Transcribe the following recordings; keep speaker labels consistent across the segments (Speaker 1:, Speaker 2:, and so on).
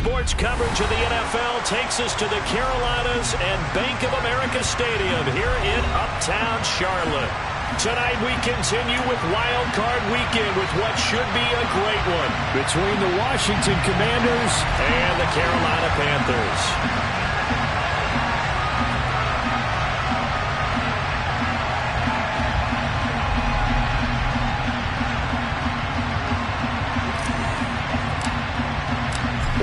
Speaker 1: sports coverage of the NFL takes us to the Carolinas and Bank of America Stadium here in Uptown Charlotte. Tonight we continue with Wild Card Weekend with what should be a great one between the Washington Commanders and the Carolina Panthers.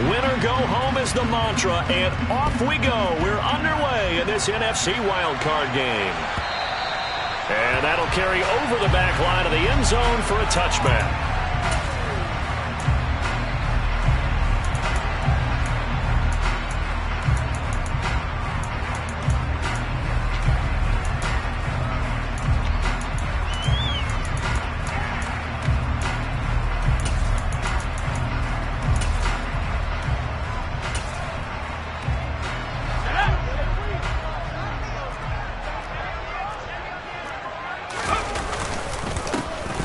Speaker 1: Winner go home is the mantra, and off we go. We're underway in this NFC wildcard game. And that'll carry over the back line of the end zone for a touchback.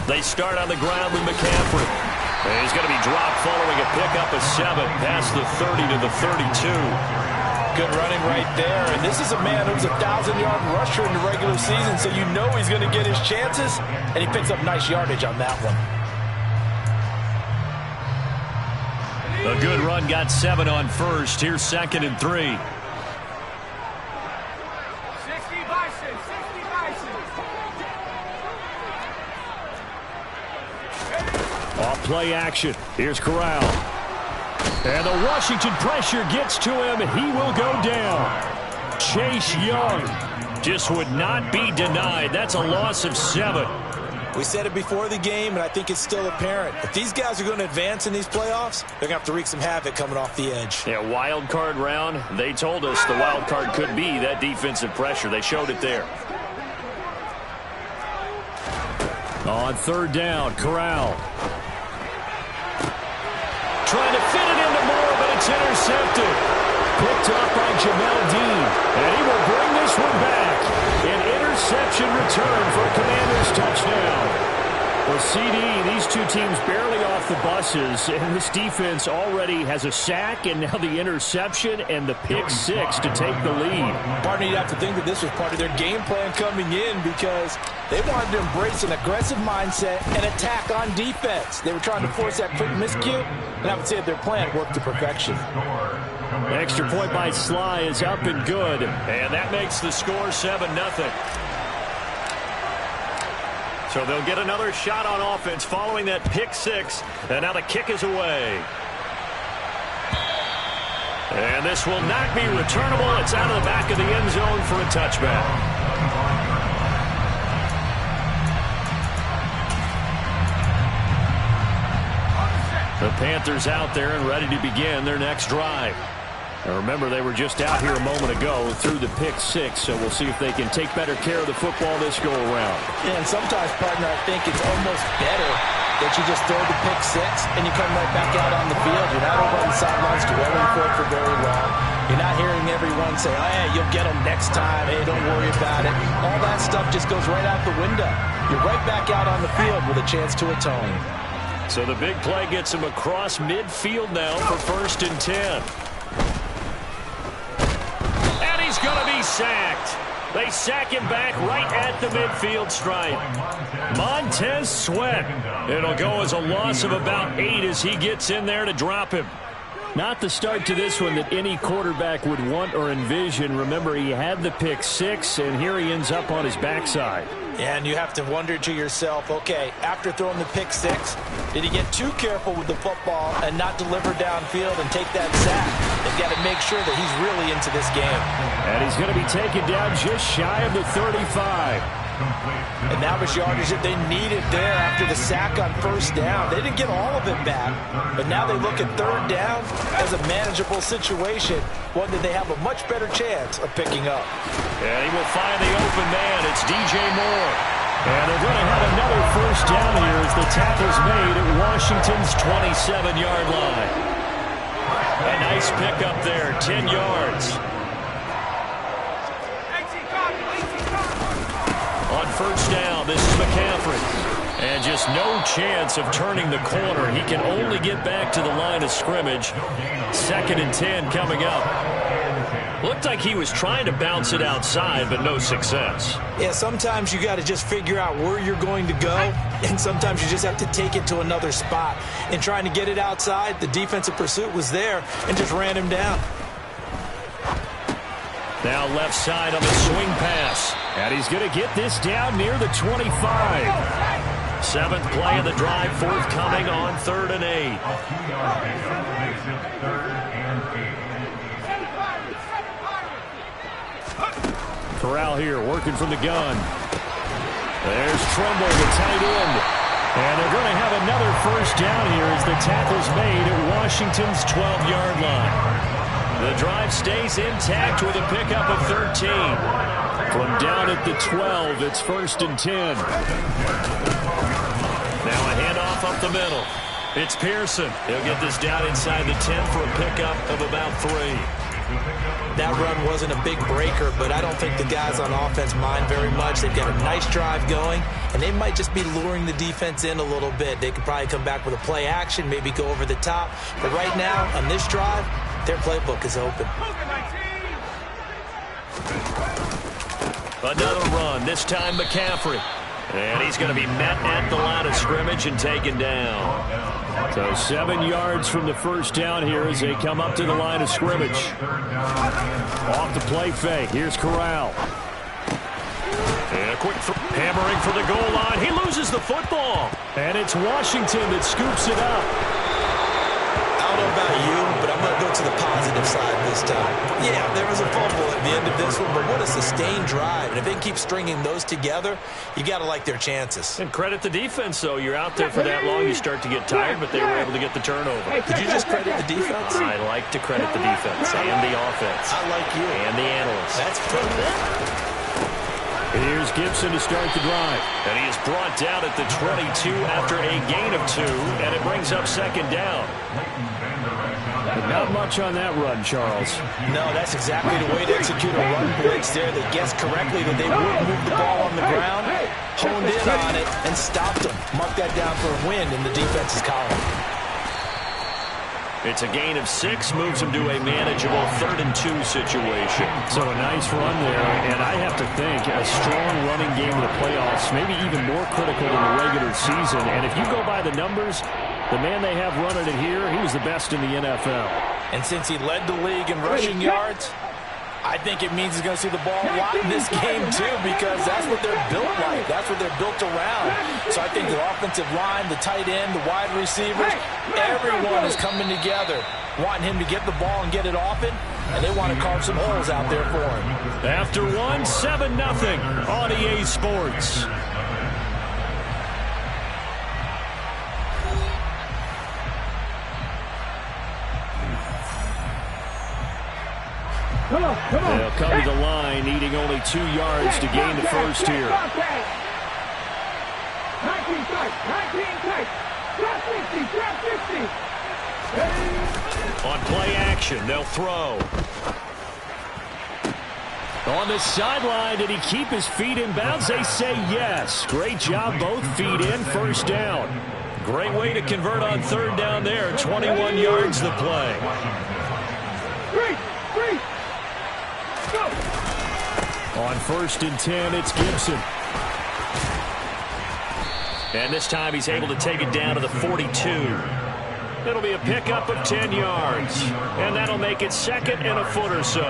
Speaker 1: They start on the ground with McCaffrey. And he's going to be dropped following a pickup of 7 past the 30 to the 32.
Speaker 2: Good running right there. And this is a man who's a 1,000-yard rusher in the regular season, so you know he's going to get his chances. And he picks up nice yardage on that one.
Speaker 1: A good run got 7 on first. Here's 2nd and 3. Play action. Here's Corral. And the Washington pressure gets to him. He will go down. Chase Young just would not be denied. That's a loss of 7.
Speaker 2: We said it before the game, and I think it's still apparent. If these guys are going to advance in these playoffs, they're going to have to wreak some havoc coming off the edge.
Speaker 1: Yeah, wild card round. They told us the wild card could be that defensive pressure. They showed it there. On 3rd down, Corral. Trying to fit it into Moore, but it's intercepted. Picked up by Jamel Dean. And he will bring this one back. An interception return for a Commanders touchdown. Well, CD, these two teams barely off the buses, and this defense already has a sack and now the interception and the pick 6 to take the lead.
Speaker 2: Partner, you'd have to think that this was part of their game plan coming in because they wanted to embrace an aggressive mindset and attack on defense. They were trying to force that quick miscue, and I would say that their plan worked to perfection.
Speaker 1: Extra point by Sly is up and good, and that makes the score 7-0. So they'll get another shot on offense following that pick 6, and now the kick is away. And this will not be returnable. It's out of the back of the end zone for a touchback. The Panthers out there and ready to begin their next drive. Now remember, they were just out here a moment ago through the pick 6, so we'll see if they can take better care of the football this go-around.
Speaker 2: Yeah, and sometimes, partner, I think it's almost better that you just throw the pick 6 and you come right back out on the field. You're not over on the sidelines dwelling for it for very long. You're not hearing everyone say, oh, hey, you'll get them next time. Hey, don't worry about it. All that stuff just goes right out the window. You're right back out on the field with a chance to atone.
Speaker 1: So the big play gets him across midfield now for 1st and 10. He's going to be sacked. They sack him back right at the midfield stripe. Montez Sweat. It'll go as a loss of about 8 as he gets in there to drop him. Not the start to this one that any quarterback would want or envision. Remember, he had the pick 6, and here he ends up on his backside.
Speaker 2: And you have to wonder to yourself, okay, after throwing the pick 6, did he get too careful with the football and not deliver downfield and take that sack? They've got to make sure that he's really into this game.
Speaker 1: And he's going to be taken down just shy of the 35.
Speaker 2: And that was yardage that they needed there after the sack on 1st down. They didn't get all of it back, but now they look at 3rd down as a manageable situation, one that they have a much better chance of picking up.
Speaker 1: And he will find the open man. It's DJ Moore. And they're going to have another 1st down here as the tackle's made at Washington's 27-yard line. A nice pickup there, 10 yards. On 1st down, this is McCaffrey. And just no chance of turning the corner. He can only get back to the line of scrimmage. 2nd and 10 coming up. Looked like he was trying to bounce it outside, but no success.
Speaker 2: Yeah, sometimes you got to just figure out where you're going to go, and sometimes you just have to take it to another spot. In trying to get it outside, the defensive pursuit was there and just ran him down.
Speaker 1: Now left side on the swing pass. And he's going to get this down near the 25. 7th play of the drive, forthcoming on 3rd and 8. Corral here working from the gun. There's Trumbull, the tight end. And they're going to have another first down here as the tackle's made at Washington's 12-yard line. The drive stays intact with a pickup of 13. From down at the 12, it's 1st and 10. Now a handoff up the middle. It's Pearson. He'll get this down inside the 10 for a pickup of about 3.
Speaker 2: That run wasn't a big breaker, but I don't think the guys on offense mind very much. They've got a nice drive going, and they might just be luring the defense in a little bit. They could probably come back with a play action, maybe go over the top. But right now, on this drive, their playbook is open.
Speaker 1: Another run, this time McCaffrey. And he's going to be met at the line of scrimmage and taken down. So 7 yards from the first down here as they come up to the line of scrimmage. Off the play fake. Here's Corral. And a quick hammering for the goal line. He loses the football. And it's Washington that scoops it up.
Speaker 2: I don't know about you, but I'm going to go to the positive side this time. Yeah, there was a fumble at the end of this one, but what a sustained drive. And if they keep stringing those together, you got to like their chances.
Speaker 1: And credit the defense, though. You're out there for that long, you start to get tired, but they were able to get the turnover.
Speaker 2: Did you just credit the defense?
Speaker 1: I like to credit the defense and the offense.
Speaker 2: I like you.
Speaker 1: And the analysts.
Speaker 2: That's good.
Speaker 1: Here's Gibson to start the drive. And he is brought down at the 22 after a gain of 2, and it brings up 2nd down. But not much on that run, Charles.
Speaker 2: No, that's exactly the way to execute a run blitz there. They guessed correctly that they would move the ball on the ground, honed in on it, and stopped them. Mark that down for a win in the defense's column.
Speaker 1: It's a gain of 6, moves them to a manageable 3rd and 2 situation. So a nice run there, and I have to think a strong running game in the playoffs, maybe even more critical than the regular season. And if you go by the numbers, the man they have running it here, he was the best in the NFL.
Speaker 2: And since he led the league in rushing yards, I think it means he's going to see the ball a lot in this game, too, because that's what they're built like. That's what they're built around. So I think the offensive line, the tight end, the wide receivers, everyone is coming together, wanting him to get the ball and get it often, and they want to carve some holes out there for him.
Speaker 1: After 7-0 on EA Sports. They'll come to the line, needing only 2 yards to gain the first here. On play action, they'll throw. On the sideline, did he keep his feet in bounds? They say yes. Great job, both feet in, first down. Great way to convert on 3rd down there. 21 yards the play. On 1st and 10, it's Gibson. And this time he's able to take it down to the 42. It'll be a pickup of 10 yards. And that'll make it 2nd and a foot or so.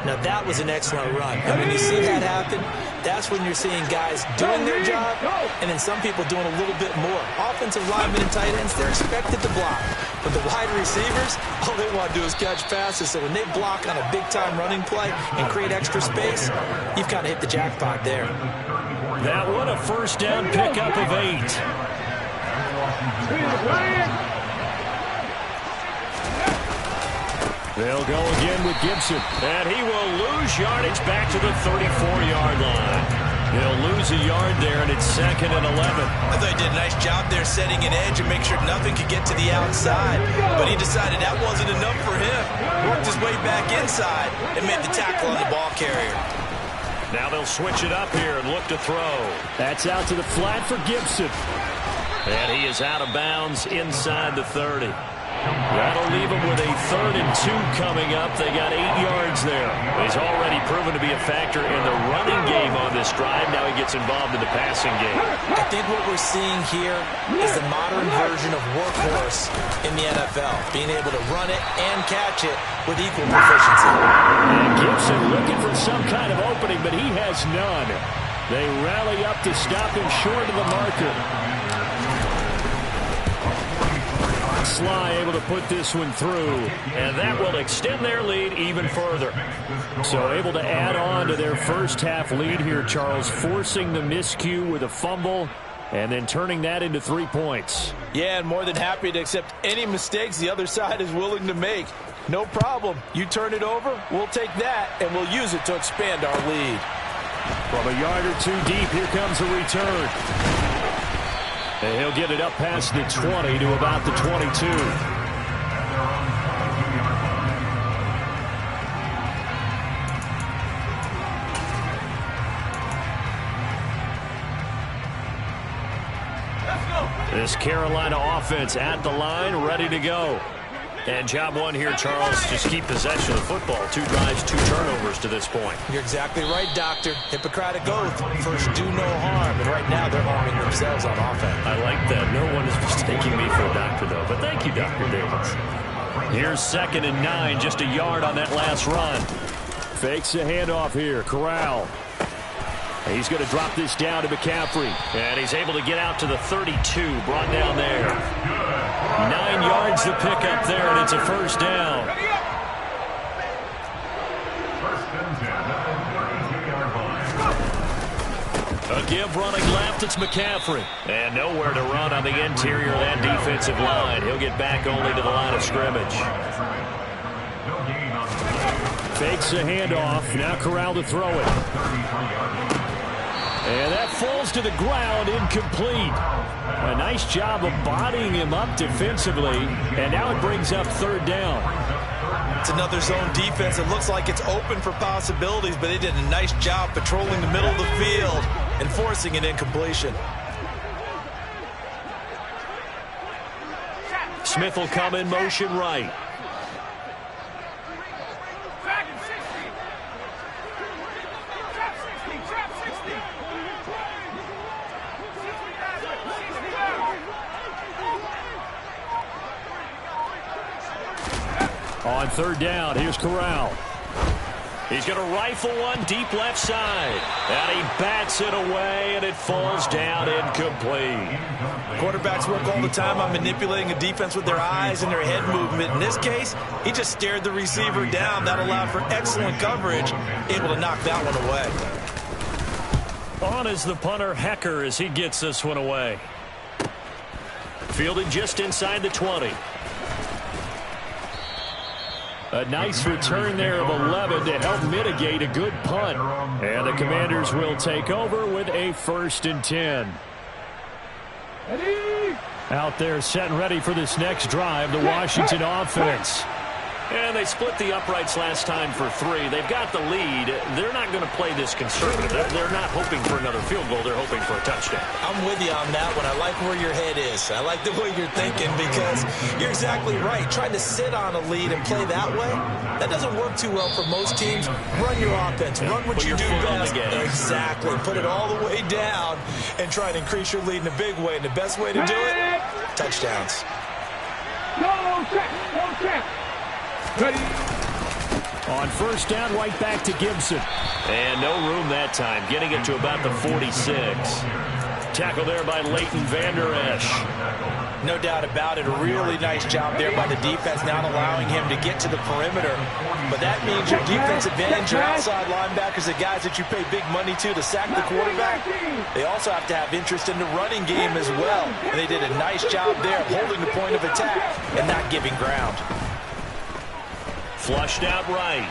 Speaker 2: Now, that was an excellent run. And when you see that happen, that's when you're seeing guys doing their job and then some people doing a little bit more. Offensive linemen and tight ends, they're expected to block. But the wide receivers, all they want to do is catch passes. So when they block on a big-time running play and create extra space, you've kind of hit the jackpot there.
Speaker 1: That one, a first down pickup of 8. They'll go again with Gibson. And he will lose yardage back to the 34-yard line. He'll lose a yard there, and it's 2nd and 11.
Speaker 2: I thought he did a nice job there setting an edge and make sure nothing could get to the outside. But he decided that wasn't enough for him. Worked his way back inside and made the tackle on the ball carrier.
Speaker 1: Now they'll switch it up here and look to throw. That's out to the flat for Gibson. And he is out of bounds inside the 30. That'll leave him with a 3rd and 2 coming up. They got 8 yards there. He's already proven to be a factor in the running game on this drive. Now he gets involved in the passing game.
Speaker 2: I think what we're seeing here is the modern version of workhorse in the NFL, being able to run it and catch it with equal proficiency.
Speaker 1: And Gibson looking for some kind of opening, but he has none. They rally up to stop him short of the marker. Sly able to put this one through, and that will extend their lead even further. So able to add on to their first half lead here, Charles, forcing the miscue with a fumble and then turning that into 3 points.
Speaker 2: Yeah, and more than happy to accept any mistakes the other side is willing to make. No problem. You turn it over, we'll take that, and we'll use it to expand our lead.
Speaker 1: From a yard or 2 deep, here comes a return. And he'll get it up past the 20 to about the 22. This Carolina offense at the line, ready to go. And job one here, Charles, just keep possession of the football. 2 drives, 2 turnovers to this point.
Speaker 2: You're exactly right, Doctor. Hippocratic oath. First, do no harm. And right now, they're harming themselves on offense.
Speaker 1: I like that. No one is mistaking me for a doctor, though. But thank you, Dr. Davis. Here's 2nd and 9, just a yard on that last run. Fakes a handoff here. Corral. He's going to drop this down to McCaffrey. And he's able to get out to the 32, brought down there. 9 yards to pick up there, and it's a first down. A give running left, it's McCaffrey. And nowhere to run on the interior of that defensive line. He'll get back only to the line of scrimmage. Fakes a handoff. Now Corral to throw it. And that falls to the ground, incomplete. A nice job of bodying him up defensively, and now it brings up 3rd down.
Speaker 2: It's another zone defense. It looks like it's open for possibilities, but they did a nice job patrolling the middle of the field and forcing an incompletion.
Speaker 1: Smith will come in motion right. On 3rd down, here's Corral. He's going to rifle one deep left side. And he bats it away, and it falls down incomplete.
Speaker 2: Quarterbacks work all the time on manipulating a defense with their eyes and their head movement. In this case, he just stared the receiver down. That allowed for excellent coverage, able to knock that one away.
Speaker 1: On is the punter, Hecker, as he gets this one away. Fielded just inside the 20. A nice return there of 11 to help mitigate a good punt. And the Commanders will take over with a 1st and 10. Out there set and ready for this next drive, the Washington offense. And they split the uprights last time for 3. They've got the lead. They're not going to play this conservative. They're not hoping for another field goal. They're hoping for a touchdown.
Speaker 2: I'm with you on that one. I like where your head is. I like the way you're thinking because you're exactly right. Trying to sit on a lead and play that way, that doesn't work too well for most teams. Run your offense. Run what you do best. Exactly. Put it all the way down and try to increase your lead in a big way. And the best way to do it, touchdowns.
Speaker 3: No check. Ready.
Speaker 1: On 1st down, right back to Gibson. And no room that time, getting it to about the 46. Tackle there by Leighton Vander Esch.
Speaker 2: No doubt about it. A really nice job there by the defense, not allowing him to get to the perimeter. But that means your defense advantage, your outside linebackers, the guys that you pay big money to sack the quarterback, they also have to have interest in the running game as well. And they did a nice job there of holding the point of attack and not giving ground.
Speaker 1: Flushed out right.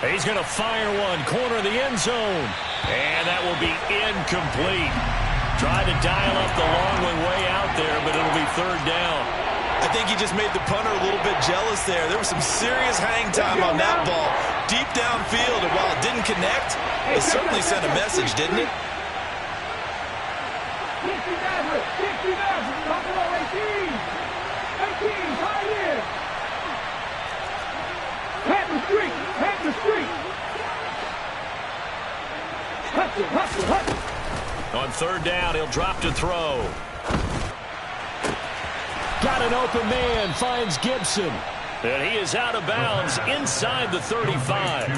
Speaker 1: He's going to fire one, corner of the end zone. And that will be incomplete. Tried to dial up the long one way out there, but it'll be 3rd down.
Speaker 2: I think he just made the punter a little bit jealous there. There was some serious hang time on that ball. Deep downfield, and while it didn't connect, it certainly sent a message, didn't it?
Speaker 3: 18.
Speaker 1: On third down, he'll drop to throw. Got an open man, finds Gibson. And he is out of bounds inside the 35.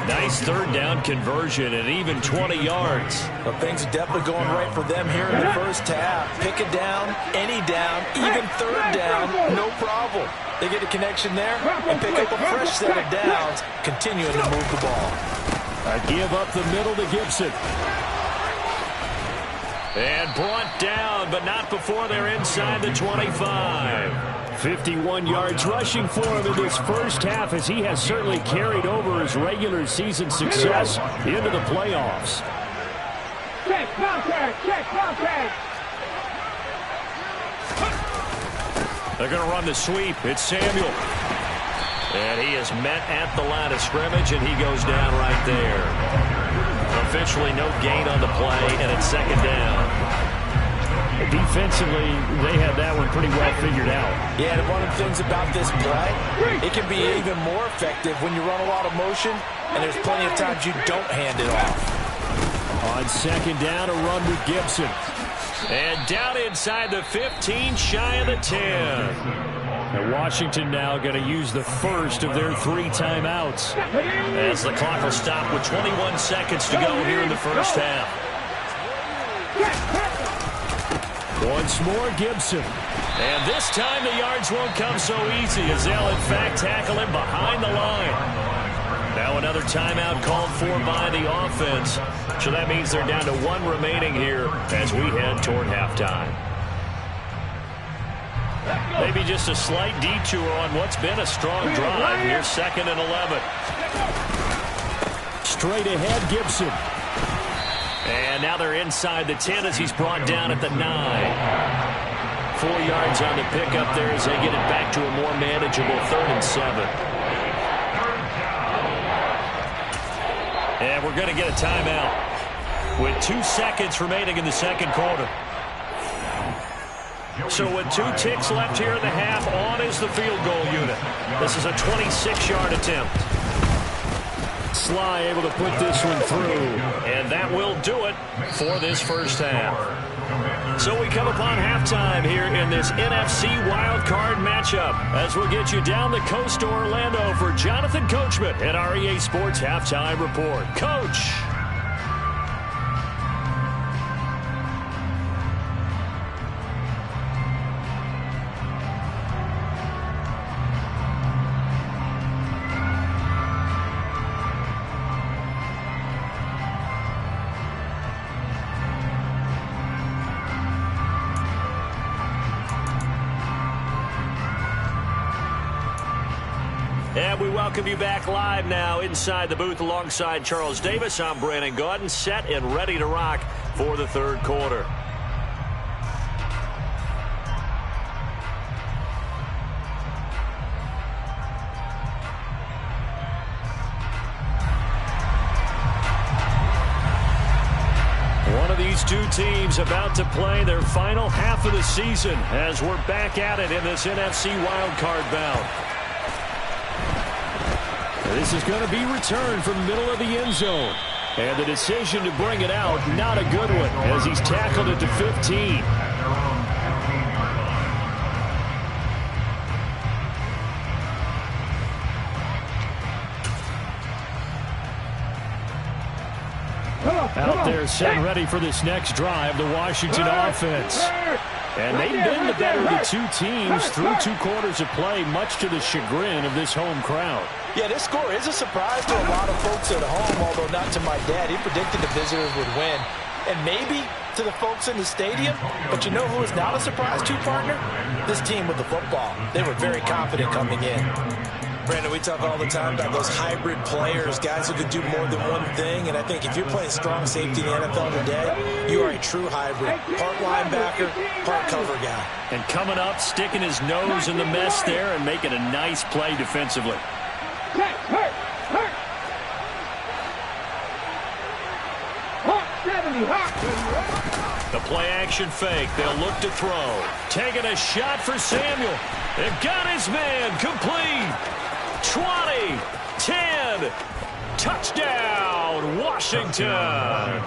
Speaker 1: Nice third down conversion and even 20 yards.
Speaker 2: Well, things are definitely going right for them here in the first half. Pick a down, any down, even third down, no problem. They get a connection there and pick up a fresh set of downs, continuing to move the ball.
Speaker 1: A give up the middle to Gibson. And brought down, but not before they're inside the 25. 51 yards rushing for him in this first half, as he has certainly carried over his regular season success into the playoffs.
Speaker 3: Check, contact, check, contact.
Speaker 1: They're going to run the sweep. It's Samuel. And he is met at the line of scrimmage, and he goes down right there. Officially no gain on the play, and it's second down.
Speaker 4: Defensively, they had that one pretty well figured out.
Speaker 2: Yeah, and one of the things about this play, it can be even more effective when you run a lot of motion, and there's plenty of times you don't hand it off.
Speaker 1: On second down, a run with Gibson. And down inside the 15, shy of the 10.
Speaker 4: And Washington now going to use the first of their 3 timeouts.
Speaker 1: As the clock will stop with 21 seconds to go here in the first half.
Speaker 4: Once more, Gibson.
Speaker 1: And this time the yards won't come so easy, as they'll in fact tackle him behind the line. Now another timeout called for by the offense. So that means they're down to 1 remaining here as we head toward halftime. Maybe just a slight detour on what's been a strong drive. Here's 2nd and 11.
Speaker 4: Straight ahead, Gibson.
Speaker 1: And now they're inside the 10 as he's brought down at the 9. 4 yards on the pickup there as they get it back to a more manageable 3rd and 7. And we're going to get a timeout with 2 seconds remaining in the second quarter. So with 2 ticks left here in the half, on is the field goal unit. This is a 26-yard attempt.
Speaker 4: Sly able to put this one through.
Speaker 1: And that will do it for this first half. So we come upon halftime here in this NFC wildcard matchup, as we'll get you down the coast to Orlando for Jonathan Coachman at our EA Sports Halftime Report. Coach. And we welcome you back live now inside the booth alongside Charles Davis. I'm Brandon Gaudin, set and ready to rock for the third quarter. One of these 2 teams about to play their final half of the season as we're back at it in this NFC wildcard bout. This is going to be returned from the middle of the end zone. And the decision to bring it out, not a good one, as he's tackled it to 15.
Speaker 4: Out there set and ready for this next drive, the Washington offense. And they've been the better of the 2 teams through 2 quarters of play, much to the chagrin of this home crowd.
Speaker 2: Yeah, this score is a surprise to a lot of folks at home, although not to my dad. He predicted the visitors would win. And maybe to the folks in the stadium, but you know who is not a surprise to, partner? This team with the football. They were very confident coming in. Brandon, we talk all the time about those hybrid players, guys who can do more than one thing, and I think if you're playing strong safety in the NFL today, you are a true hybrid. Part linebacker, part cover guy.
Speaker 4: And coming up, sticking his nose in the mess there and making a nice play defensively. The play-action fake. They'll look to throw. Taking a shot for Samuel. They've got his man. Complete. 20. 10. Touchdown, Washington.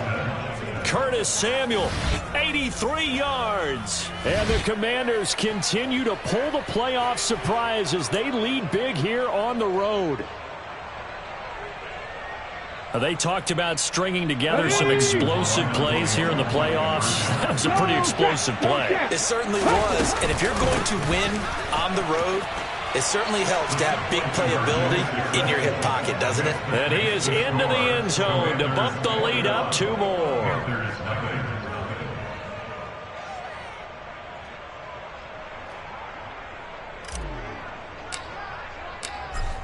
Speaker 4: Curtis Samuel, 83 yards. And the Commanders continue to pull the playoff surprise as they lead big here on the road. They talked about stringing together some explosive plays here in the playoffs. That was a pretty explosive play.
Speaker 2: It certainly was. And if you're going to win on the road, it certainly helps to have big playability in your hip pocket, doesn't it?
Speaker 4: And he is into the end zone to bump the lead up 2 more.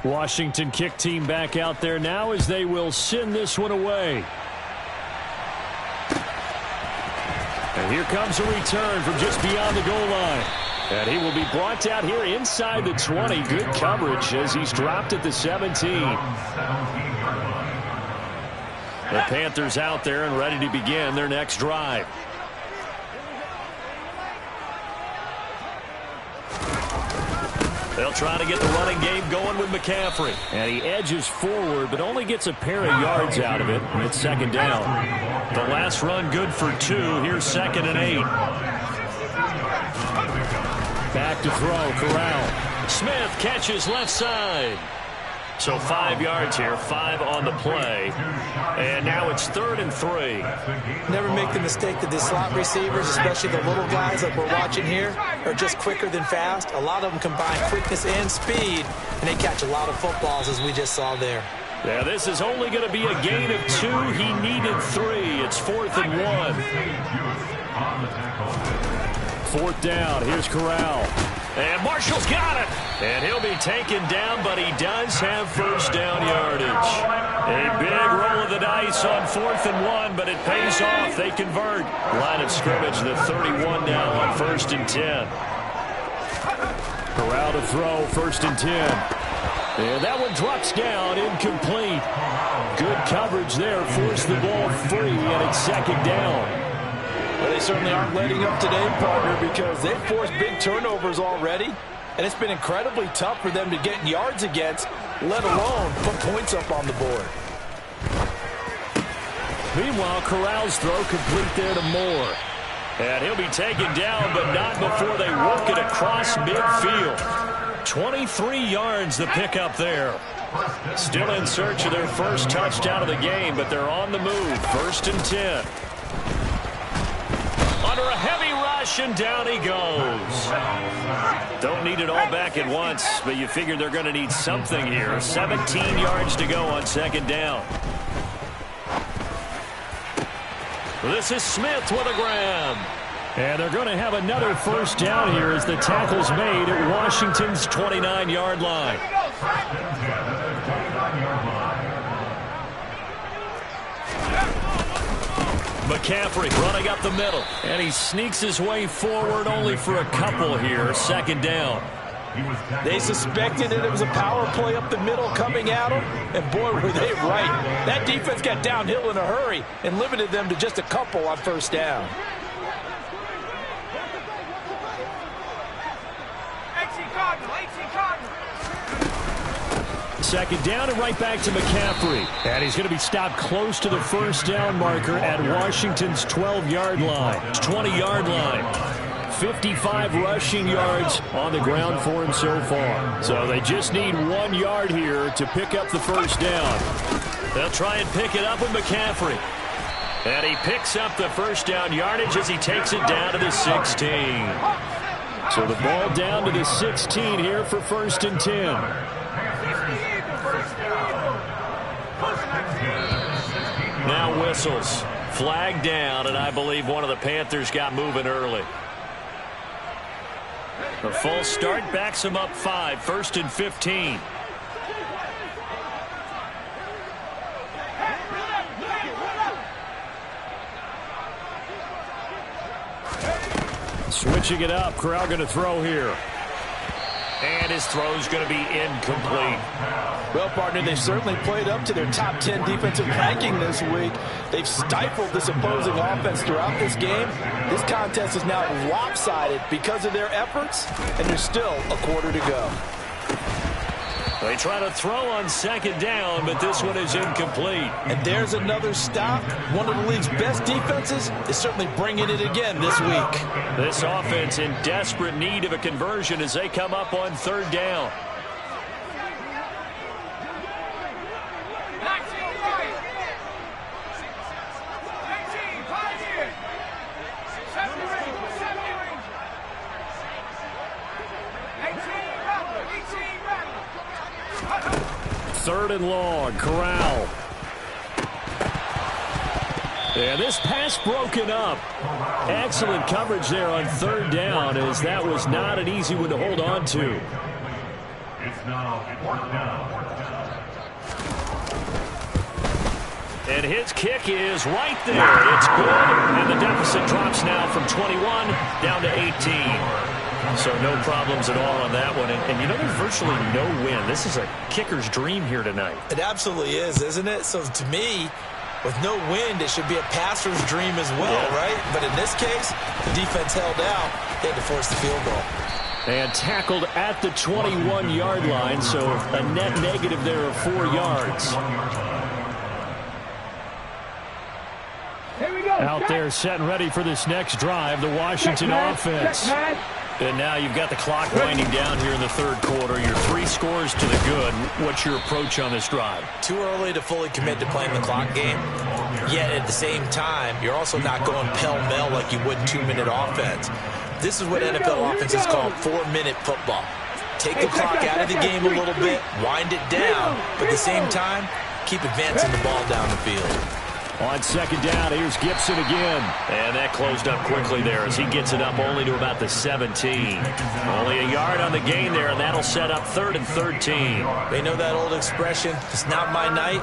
Speaker 4: Washington kick team back out there now as they will send this one away. And here comes a return from just beyond the goal line. And he will be brought out here inside the 20. Good coverage as he's dropped at the 17. The Panthers out there and ready to begin their next drive. They'll try to get the running game going with McCaffrey. And he edges forward, but only gets a pair of yards out of it. It's second down. The last run good for 2. Here's 2nd and 8. Back to throw, Corral. Smith catches left side. So 5 yards here, 5 on the play. And now it's 3rd and 3.
Speaker 2: Never make the mistake that the slot receivers, especially the little guys like we're watching here, are just quicker than fast. A lot of them combine quickness and speed, and they catch a lot of footballs, as we just saw there.
Speaker 4: Yeah, this is only going to be a gain of 2. He needed 3. It's 4th and 1. 4th down. Here's Corral. And Marshall's got it. And he'll be taken down, but he does have first down yardage. A big roll of the dice on 4th and 1, but it pays off. They convert. Line of scrimmage, the 31 now on 1st and 10. Corral to throw, 1st and 10. And that one drops down, incomplete. Good coverage there, forced the ball free, and it's 2nd down.
Speaker 2: Well, they certainly aren't letting up today, partner, because they've forced big turnovers already, and it's been incredibly tough for them to get yards against, let alone put points up on the board.
Speaker 4: Meanwhile, Corral's throw complete there to Moore. And he'll be taken down, but not before they work it across midfield. 23 yards the pickup there. Still in search of their first touchdown of the game, but they're on the move. 1st and 10. Under a heavy rush, and down he goes. Don't need it all back at once, but you figure they're going to need something here. 17 yards to go on 2nd down. This is Smith with a grab. And they're going to have another first down here as the tackle's made at Washington's 29-yard line. McCaffrey running up the middle. And he sneaks his way forward only for a couple here. 2nd down.
Speaker 2: They suspected that it was a power play up the middle coming at them, and boy, were they right. That defense got downhill in a hurry and limited them to just a couple on 1st down.
Speaker 4: Second down and right back to McCaffrey. And he's going to be stopped close to the first down marker at Washington's 12-yard line. 20-yard line. 55 rushing yards on the ground for him so far. So they just need 1 yard here to pick up the first down. They'll try and pick it up with McCaffrey. And he picks up the first down yardage as he takes it down to the 16. So the ball down to the 16 here for 1st and 10. Now whistles. Flag down, and I believe one of the Panthers got moving early. The false start backs him up 5. 1st and 15. Switching it up. Corral going to throw here.
Speaker 1: And his throw's going to be incomplete.
Speaker 2: Well, partner, they've certainly played up to their top 10 defensive ranking this week. They've stifled this opposing offense throughout this game. This contest is now lopsided because of their efforts, and there's still a quarter to go.
Speaker 1: They try to throw on second down, but this one is incomplete.
Speaker 2: And there's another stop. One of the league's best defenses is certainly bringing it again this week.
Speaker 1: This offense in desperate need of a conversion as they come up on third down.
Speaker 4: Third and long, Corral. And this pass broken up. Excellent coverage there on third down, as that was not an easy one to hold on to.
Speaker 5: It's now fourth down.
Speaker 1: And his kick is right there. It's good. And the deficit drops now from 21 down to 18. So no problems at all on that one. And you know, there's virtually no win. This is a kicker's dream here tonight.
Speaker 2: It absolutely is, isn't it? So to me, with no wind, it should be a passer's dream as well, right? But in this case, the defense held out. They had to force the field goal.
Speaker 4: And tackled at the 21-yard line, so a net negative there of 4 yards.
Speaker 3: Here we go.
Speaker 4: Out there setting ready for this next drive, the Washington offense.
Speaker 1: And now you've got the clock winding down here in the third quarter. You're 3 scores to the good. What's your approach on this drive?
Speaker 2: Too early to fully commit to playing the clock game. Yet at the same time, you're also not going pell-mell like you would in 2-minute offense. This is what NFL offenses call 4-minute football. Take the clock out of the game a little bit, wind it down, but at the same time, keep advancing the ball down the field.
Speaker 4: On second down, here's Gibson again.
Speaker 1: And that closed up quickly there as he gets it up only to about the 17. Only a yard on the gain there, and that'll set up 3rd and 13.
Speaker 2: They know that old expression, it's not my night.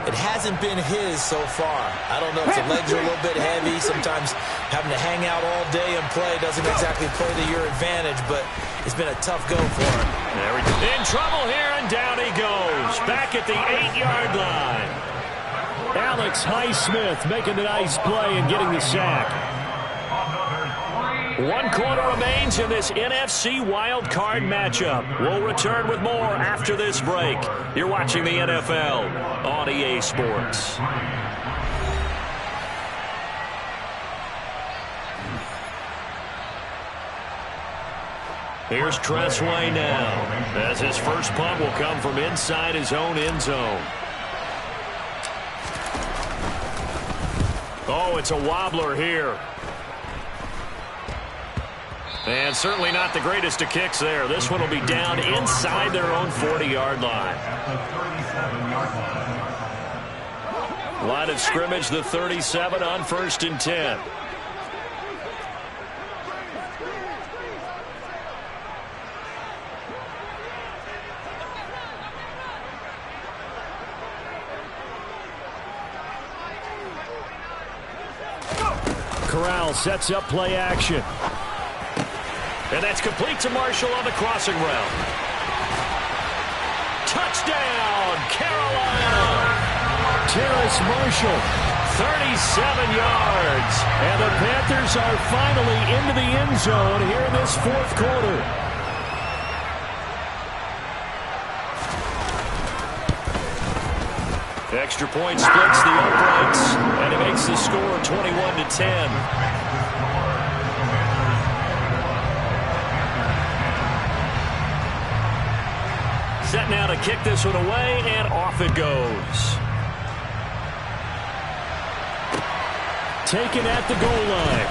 Speaker 2: It hasn't been his so far. I don't know if the legs are a little bit heavy. Sometimes having to hang out all day and play doesn't exactly play to your advantage, but it's been a tough go for him.
Speaker 1: In trouble here, and down he goes. Back at the 8-yard line.
Speaker 4: Alex Highsmith making the nice play and getting the sack.
Speaker 1: 1 quarter remains in this NFC wild card matchup. We'll return with more after this break. You're watching the NFL on EA Sports. Here's Tressway now, as his first punt will come from inside his own end zone. Oh, it's a wobbler here. And certainly not the greatest of kicks there. This one will be down inside their own 40-yard line. Line of scrimmage, the 37 on 1st and 10.
Speaker 4: Corral sets up play action.
Speaker 1: And that's complete to Marshall on the crossing route. Touchdown, Carolina!
Speaker 4: Terrace Marshall.
Speaker 1: 37 yards.
Speaker 4: And the Panthers are finally into the end zone here in this 4th quarter.
Speaker 1: Extra point splits the uprights, and it makes the score 21-10. Set now to kick this one away, and off it goes.
Speaker 4: Taken at the goal line.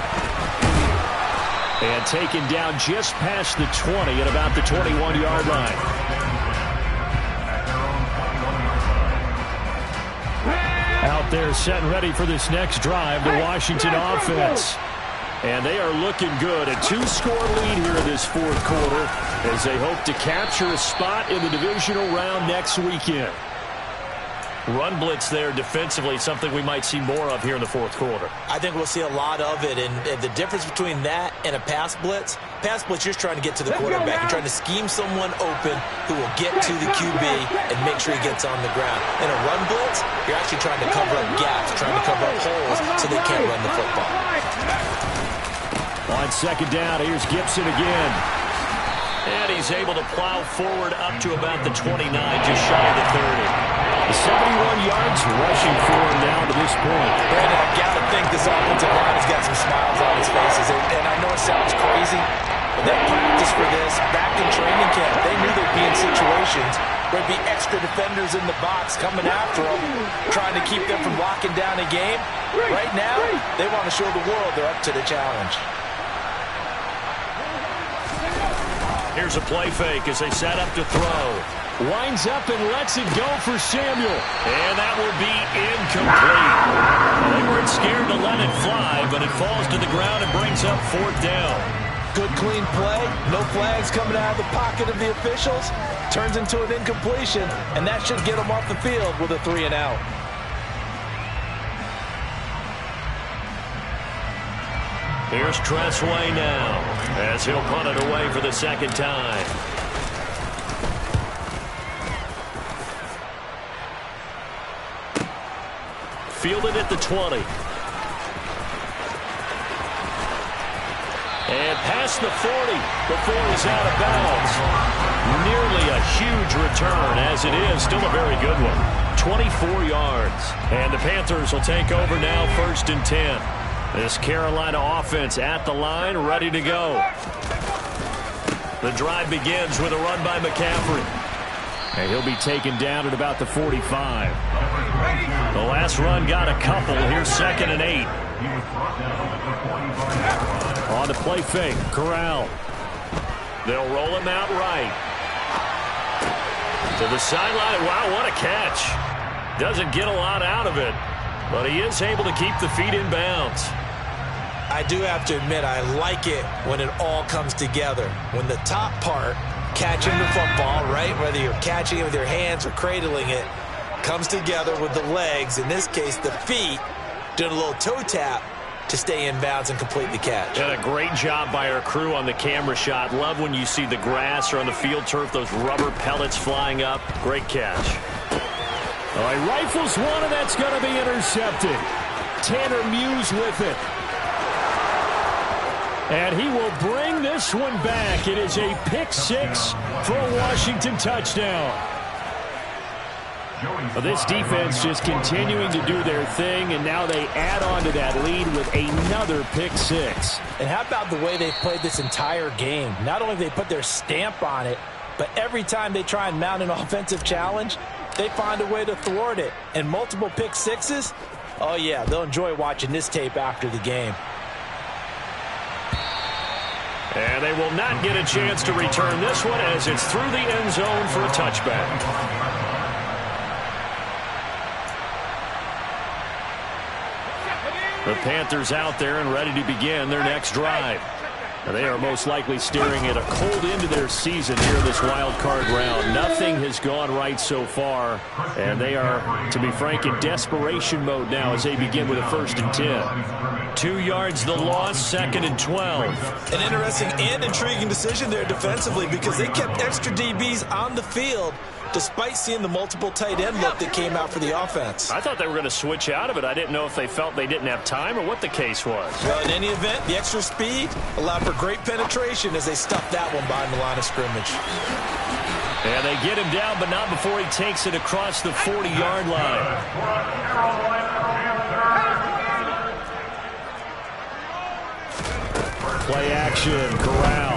Speaker 4: And taken down just past the 20 at about the 21-yard line. Out there setting ready for this next drive, the Washington offense. And they are looking good. A 2-score lead here in this 4th quarter as they hope to capture a spot in the divisional round next weekend. Run blitz there defensively, something we might see more of here in the fourth quarter.
Speaker 2: I think we'll see a lot of it, and the difference between that and a pass blitz, you're just trying to get to the quarterback. You're trying to scheme someone open who will get to the QB and make sure he gets on the ground. In a run blitz, you're actually trying to cover up gaps, trying to cover up holes so they can't run the football.
Speaker 4: On second down, here's Gibson again. And he's able to plow forward up to about the 29, just shy of the 30. 71 yards rushing for him down to this point.
Speaker 2: Brandon, I've got to think this offensive line has got some smiles on his faces. And I know it sounds crazy, but they practiced for this back in training camp. They knew they'd be in situations where there'd be extra defenders in the box coming after them, trying to keep them from locking down a game. Right now, they want to show the world they're up to the challenge.
Speaker 4: Here's a play fake as they set up to throw. Winds up and lets it go for Samuel. And that will be incomplete. They weren't scared to let it fly, but it falls to the ground and brings up fourth down.
Speaker 2: Good, clean play. No flags coming out of the pocket of the officials. Turns into an incompletion, and that should get them off the field with a 3 and out.
Speaker 4: Here's Tressway now as he'll punt it away for the second time. Fielded at the 20. And past the 40 before he's out of bounds. Nearly a huge return, as it is still a very good one. 24 yards. And the Panthers will take over now, 1st and 10. This Carolina offense at the line, ready to go. The drive begins with a run by McCaffrey. And he'll be taken down at about the 45. The last run got a couple. Here's 2nd and 8. On the play fake, Corral. They'll roll him out right. To the sideline. Wow, what a catch. Doesn't get a lot out of it, but he is able to keep the feet in bounds.
Speaker 2: I do have to admit, I like it when it all comes together. When the top part, catching the football, right, whether you're catching it with your hands or cradling it, comes together with the legs, in this case the feet, doing a little toe tap to stay in bounds and complete the catch.
Speaker 4: And a great job by our crew on the camera shot. Love when you see the grass or on the field turf, those rubber pellets flying up. Great catch. All right, rifles one, and that's going to be intercepted. Tanner Muse with it. And he will bring this one back. It is a pick 6 for a Washington touchdown. Well, this defense just continuing to do their thing, and now they add on to that lead with another pick 6.
Speaker 2: And how about the way they've played this entire game? Not only have they put their stamp on it, but every time they try and mount an offensive challenge, they find a way to thwart it. And multiple pick 6s, oh yeah, they'll enjoy watching this tape after the game.
Speaker 4: And they will not get a chance to return this one as it's through the end zone for a touchback. The Panthers out there and ready to begin their next drive. They are most likely staring at a cold end to their season here in this wild card round. Nothing has gone right so far, and they are, to be frank, in desperation mode now as they begin with a 1st and 10. 2 yards the loss, 2nd and 12.
Speaker 2: An interesting and intriguing decision there defensively because they kept extra DBs on the field despite seeing the multiple tight end look that came out for the offense.
Speaker 4: I thought they were going to switch out of it. I didn't know if they felt they didn't have time or what the case was.
Speaker 2: Well, in any event, the extra speed allowed for great penetration as they stuffed that one behind the line of scrimmage.
Speaker 4: And they get him down, but not before he takes it across the 40-yard line. Play action, Corral.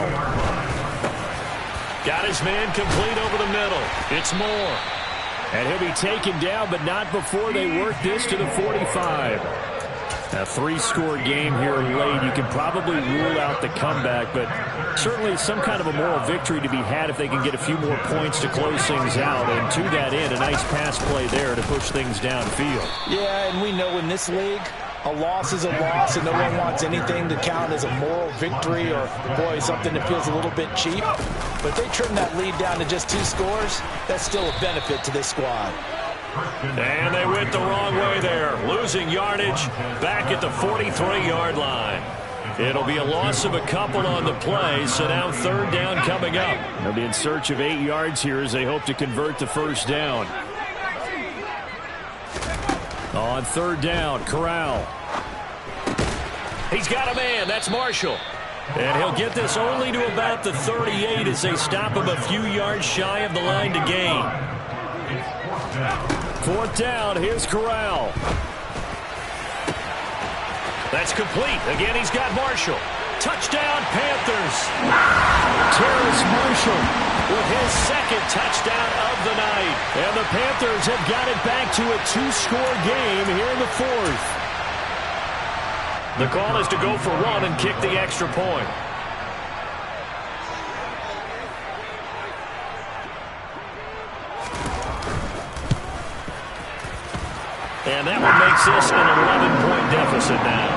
Speaker 4: Got his man complete over the middle. It's Moore. And he'll be taken down, but not before they work this to the 45. A 3-score game here late. You can probably rule out the comeback, but certainly some kind of a moral victory to be had if they can get a few more points to close things out. And to that end, a nice pass play there to push things downfield.
Speaker 2: Yeah, and we know in this league, a loss is a loss, and no one wants anything to count as a moral victory or, boy, something that feels a little bit cheap. But if they trim that lead down to just 2 scores, that's still a benefit to this squad.
Speaker 4: And they went the wrong way there, losing yardage back at the 43-yard line. It'll be a loss of a couple on the play, so now third down coming up. They'll be in search of 8 yards here as they hope to convert the first down. On third down, Corral. He's got a man. That's Marshall. And he'll get this only to about the 38 as they stop him a few yards shy of the line to gain. Fourth down, here's Corral. That's complete. Again, he's got Marshall. Touchdown, Panthers. Terrace Marshall with his second touchdown of the night. And the Panthers have got it back to a 2-score game here in the fourth. The call is to go for one and kick the extra point. And that one makes this an 11-point deficit now.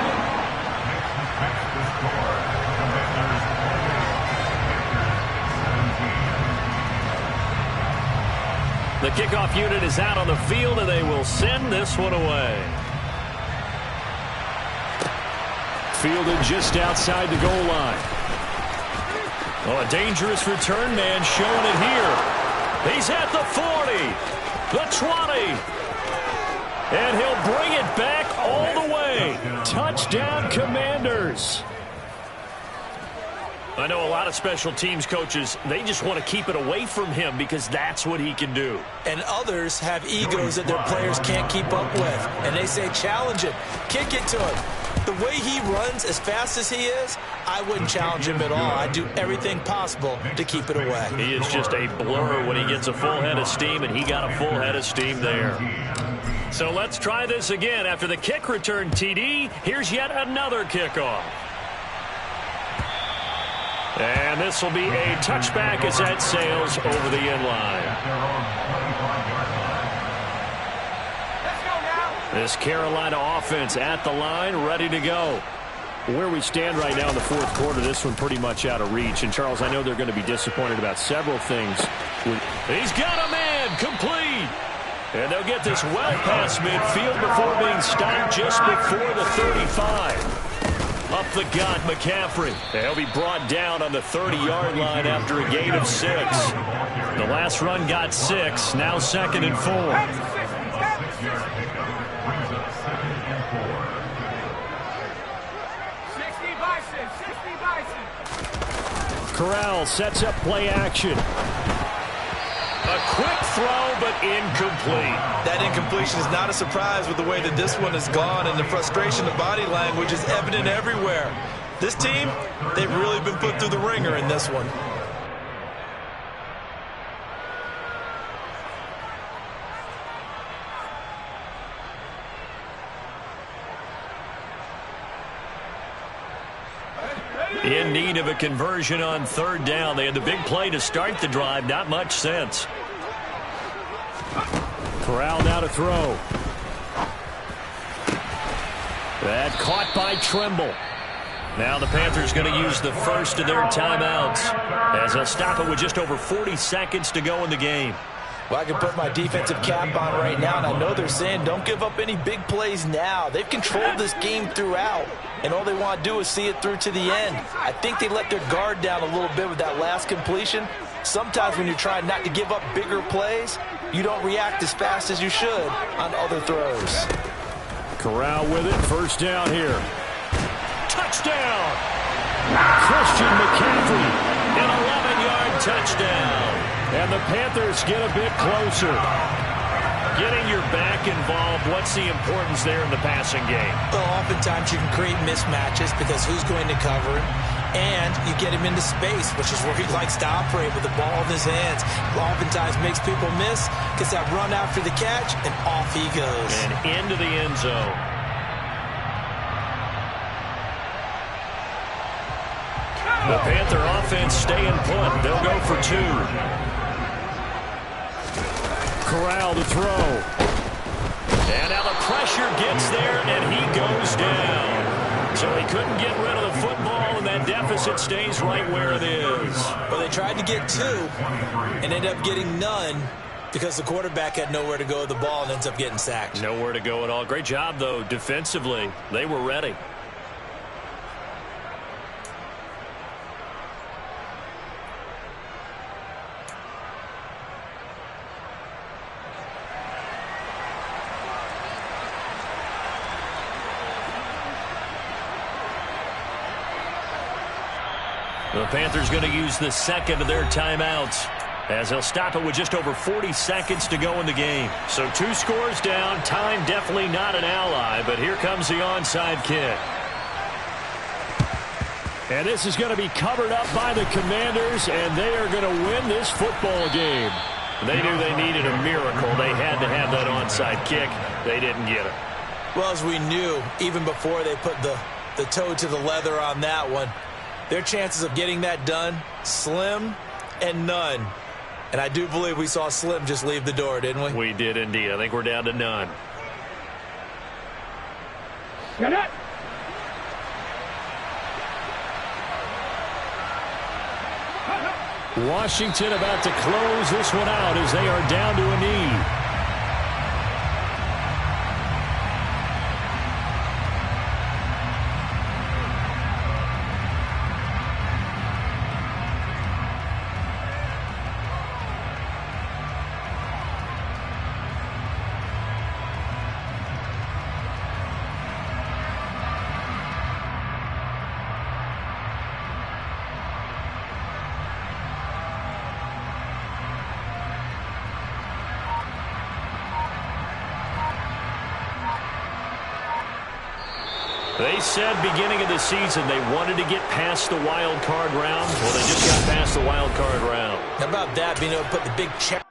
Speaker 4: The kickoff unit is out on the field, and they will send this one away. Fielded just outside the goal line. Oh, a dangerous return man showing it here. He's at the 40, the 20. And he'll bring it back all the way. Touchdown, Commanders. I know a lot of special teams coaches, they just want to keep it away from him because that's what he can do.
Speaker 2: And others have egos that their players can't keep up with. And they say, challenge him, kick it to him. The way he runs as fast as he is, I wouldn't challenge him at all. I'd do everything possible to keep it away.
Speaker 4: He is just a blur when he gets a full head of steam, and he got a full head of steam there. So let's try this again. After the kick return TD, here's yet another kickoff. And this will be a touchback as that sails over the end line. This Carolina offense at the line, ready to go. Where we stand right now in the fourth quarter, this one pretty much out of reach. And, Charles, I know they're going to be disappointed about several things. He's got a man, complete. And they'll get this well past midfield before being stopped just before the 35. Up the gut, McCaffrey. He'll be brought down on the 30-yard line after a gain of 6. The last run got 6, now 2nd and 4. Corral sets up play action. A quick throw, but incomplete.
Speaker 2: That incompletion is not a surprise with the way that this one has gone, and the frustration, the body language is evident everywhere. This team, they've really been put through the ringer in this one.
Speaker 4: In need of a conversion on third down. They had the big play to start the drive. Not much sense. Corral now to throw. That caught by Trimble. Now the Panthers going to use the first of their timeouts as they'll stop it with just over 40 seconds to go in the game.
Speaker 2: Well, I can put my defensive cap on right now, and I know they're saying don't give up any big plays now. They've controlled this game throughout, and all they want to do is see it through to the end. I think they let their guard down a little bit with that last completion. Sometimes when you're trying not to give up bigger plays, you don't react as fast as you should on other throws.
Speaker 4: Corral with it. First down here. Touchdown! Christian McCaffrey, an 11-yard touchdown. And the Panthers get a bit closer. Getting your back involved, what's the importance there in the passing game?
Speaker 2: Well, oftentimes you can create mismatches because who's going to cover him? And you get him into space, which is where he likes to operate with the ball in his hands. Oftentimes makes people miss, gets that run after the catch, and off he goes.
Speaker 4: And into the end zone. The Panther offense staying put. They'll go for 2. Corral to throw. And now the pressure gets there, and he goes down. So he couldn't get rid of the football, and that deficit stays right where it is.
Speaker 2: Well, they tried to get 2 and ended up getting none. Because the quarterback had nowhere to go with the ball and ends up getting sacked.
Speaker 4: Nowhere to go at all. Great job, though, defensively. They were ready. The Panthers going to use the second of their timeouts, as they'll stop it with just over 40 seconds to go in the game. So 2 scores down. Time definitely not an ally, but here comes the onside kick.
Speaker 1: And this is going to be covered up by the Commanders, and they are going to win this football game.
Speaker 4: They knew they needed a miracle. They had to have that onside kick. They didn't get it.
Speaker 2: Well, as we knew, even before they put the toe to the leather on that one, their chances of getting that done, slim and none. And I do believe we saw Slim just leave the door, didn't we?
Speaker 4: We did indeed. I think we're down to none.
Speaker 3: Get it.
Speaker 1: Washington about to close this one out as they are down to a knee.
Speaker 4: They said beginning of the season they wanted to get past the wild card round. Well, they just got past the wild card round.
Speaker 2: How about that, being able to put the big check?